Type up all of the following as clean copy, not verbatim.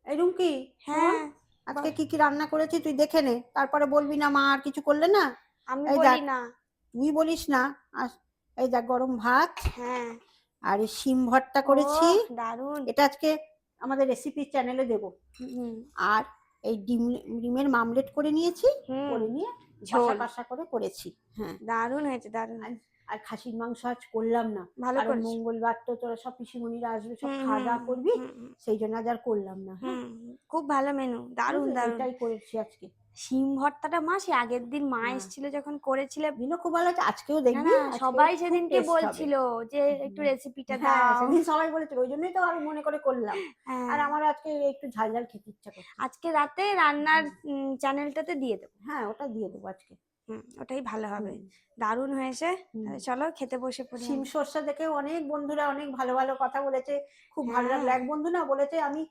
এই রুমকি, শোন, হ্যাঁ আজকে কি কি রান্না করেছি তুই দেখে নে, তারপরে বলবি না মা আর কিছু করলে না। আমি এই বলি দেখ, না। তুই বলিস না। এই দেখ, গরম ভাত হ্যাঁ। আর এই শিম ভর্তা ও করেছি। দারুণ। এটা আজকে আমাদের রেসিপি চ্যানেলে দেব। হুম আর এই ডিমের মামলেট করে নিয়েছি, হুম। করে নিয়ে কষা ঝোল কষা করে করেছি। হ্যাঁ, দারুণ হয়েছে, দারুণ। আর আর খাসির মাংস আজ করলাম না, ভালো কারণ করেছো। মঙ্গলবার তো তোরা সব পিসিমণিরা আসবে, সব হুম খাওয়া হুম দাওয়া করবি, হুম হুম সেই জন্য আজ আর করলাম না। হ্যাঁ, হুম। খুব ভালো মেনু, দারুণ বুঝলি, দারুণ। এটাই করেছি আজকে। শিম ভর্তাটা মা সে আগের দিন মা হ্যাঁ, এসেছিল যখন করেছিলে। দিনও খুব ভালো আছে, আজকেও না দেখবি, না, আজকেও সবাই খুব সেদিনকে টেস্ট হবে। বলছিল যে একটু রেসিপিটা হ্যাঁ, দাও। সেদিন সবাই বলেছিল, ওই জন্যই তো আরো মনে করে করলাম। হ্যাঁ। আর আমার আজকে একটু ঝাল ঝাল খেতে ইচ্ছা করছে। আজকে রাতে রান্নার চ্যানেলটাতে দিয়ে দেবো। হ্যাঁ, ওটা দিয়ে দেবো আজকে। ওটাই ভালো হবে। হুম দারুণ হয়েছে। হুম। তাহলে চলো খেতে বসে পড়ি শিম আমরা। সর্ষে দেখে অনেক বন্ধুরা অনেক ভালো ভালো কথা বলেছে, খুব ভালো হ্যাঁ। লাগলো। এক বন্ধু না বলেছে, আমি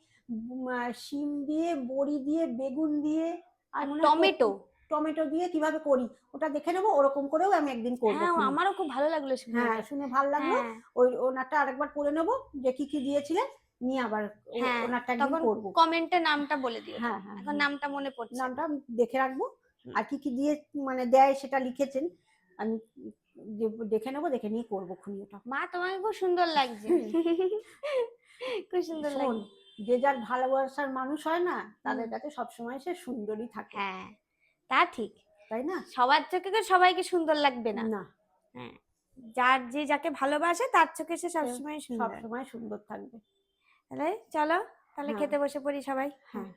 শিম দিয়ে, বড়ি দিয়ে, বেগুন দিয়ে, আর আর মনে হয় টমেটো। টমেটো দিয়ে কিভাবে করি, ওটা দেখে নেবো, ওরকম করেও আমি একদিন করবো হ্যাঁ, খুনি। আমারও খুব ভালো লাগলো শুনে হ্যাঁ, এটা। শুনে ভালো লাগলো। হ্যাঁ ওই ওনারটা আরেকবার করে নেবো, যে কি কি দিয়েছিলেন, নিয়ে আবার হ্যাঁ। ওনারটা একদিন তখন করবো। কমেন্টে নামটা বলে দিও হ্যাঁ তুমি, হ্যাঁ এখন হ্যাঁ, নামটা মনে পড়ছে নামটা না। আমি দেখে রাখবো। হুম। আর কি কি দিয়ে মানে দেয় সেটা লিখেছেন, আমি দেখে নেবো, দেখে নিয়ে করবো খুনি ওটা। মা তোমাকে খুব সুন্দর লাগছে। খুব সুন্দর শোন, লাগছে। যে যার ভালোবাসার মানুষ হয় না, হুম। তাদের কাছে সবসময় সে সুন্দরী থাকে, হ্যাঁ, তা ঠিক। তাই না? সবার চোখে তো সবাইকে সুন্দর লাগবে না। না, হ্যাঁ, যার যে যাকে ভালোবাসে তার চোখে সে সে সবসময় সুন্দর। সবসময় সুন্দর থাকবে। তাহলে চলো, তাহলে হ্যাঁ খেতে বসে পড়ি সবাই। হ্যাঁ।